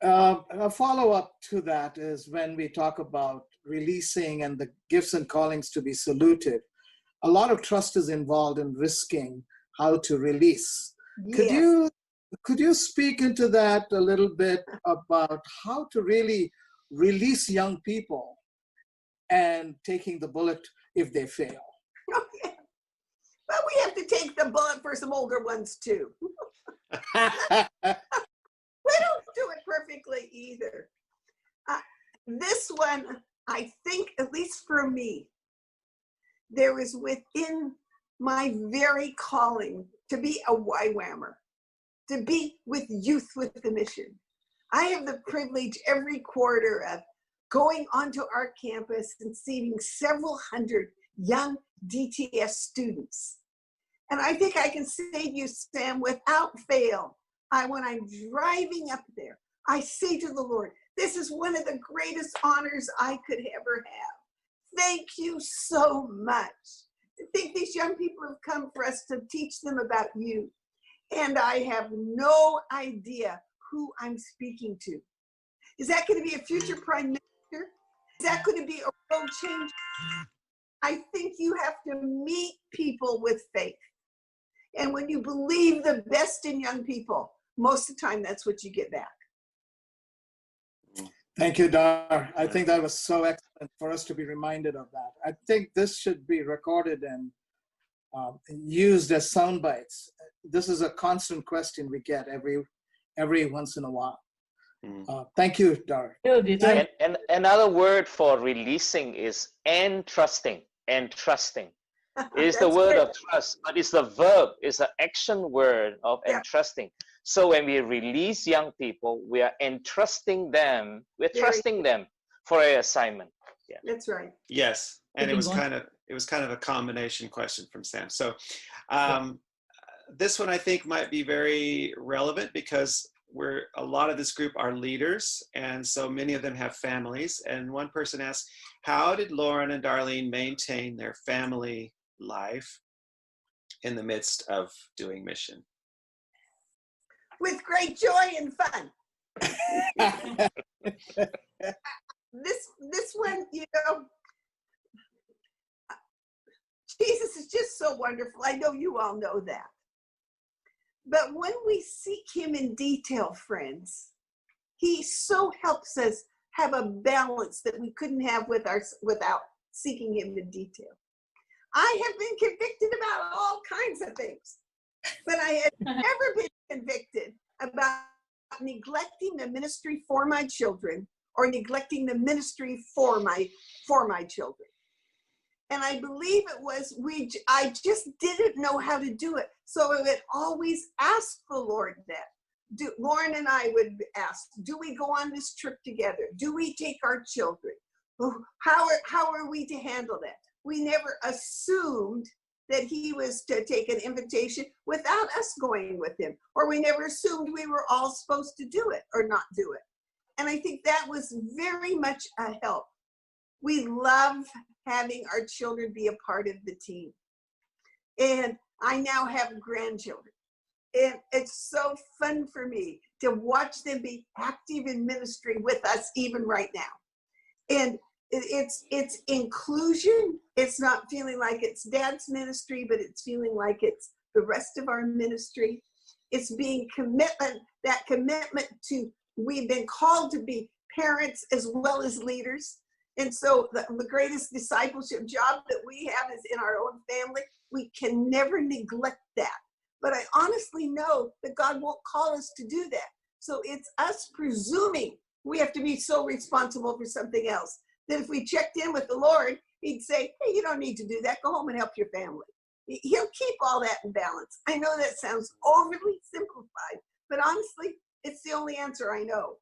A follow-up to that is when we talk about releasing and the gifts and callings to be saluted, a lot of trust is involved in risking how to release. Yes. Could you speak into that a little bit about how to really release young people and taking the bullet if they fail? Okay. But we have to take the bullet for some older ones too. We don't do it perfectly either. This one, I think, at least for me, there is within my very calling to be a YWAMer, to be with Youth with the Mission. I have the privilege every quarter of going onto our campus and seeing several hundred young DTS students. And I think I can say to you, Sam, without fail, when I'm driving up there, I say to the Lord, this is one of the greatest honors I could ever have. Thank you so much. I think these young people have come for us to teach them about you. And I have no idea who I'm speaking to. Is that going to be a future prime minister? Is that going to be a world changer? I think you have to meet people with faith. And when you believe the best in young people, most of the time that's what you get back. Thank you, Dar. I think that was so excellent for us to be reminded of that. I think this should be recorded and used as sound bites. This is a constant question we get every once in a while. Thank you, Dar. And another word for releasing is entrusting. Entrusting. It is the word of trust, but it's the verb, it's the action word of entrusting. So when we release young people, we are entrusting them, we're trusting them for an assignment. Yeah. That's right. Yes. And it was kind of a combination question from Sam. So this one I think might be very relevant because a lot of this group are leaders, and so many of them have families. And one person asked, how did Lauren and Darlene maintain their family life in the midst of doing mission? With great joy and fun. This one, you know, Jesus is just so wonderful. I know you all know that. But when we seek him in detail, friends, he so helps us have a balance that we couldn't have without seeking him in detail. I have been convicted about all kinds of things, but I have never been convicted about neglecting the ministry for my children or neglecting the ministry for my children. And I believe it was, I just didn't know how to do it. So I would always ask the Lord that. Lauren and I would ask, do we go on this trip together? Do we take our children? How are we to handle that? We never assumed that he was to take an invitation without us going with him, or we never assumed we were all supposed to do it or not do it. And I think that was very much a help. We love having our children be a part of the team. And I now have grandchildren. And it's so fun for me to watch them be active in ministry with us even right now. And it's inclusion. It's not feeling like it's dad's ministry, but it's feeling like it's the rest of our ministry. It's being that commitment to, we've been called to be parents as well as leaders. And so the greatest discipleship job that we have is in our own family. We can never neglect that. But I honestly know that God won't call us to do that. So it's us presuming we have to be so responsible for something else, that if we checked in with the Lord, he'd say, hey, you don't need to do that. Go home and help your family. He'll keep all that in balance. I know that sounds overly simplified, but honestly, it's the only answer I know.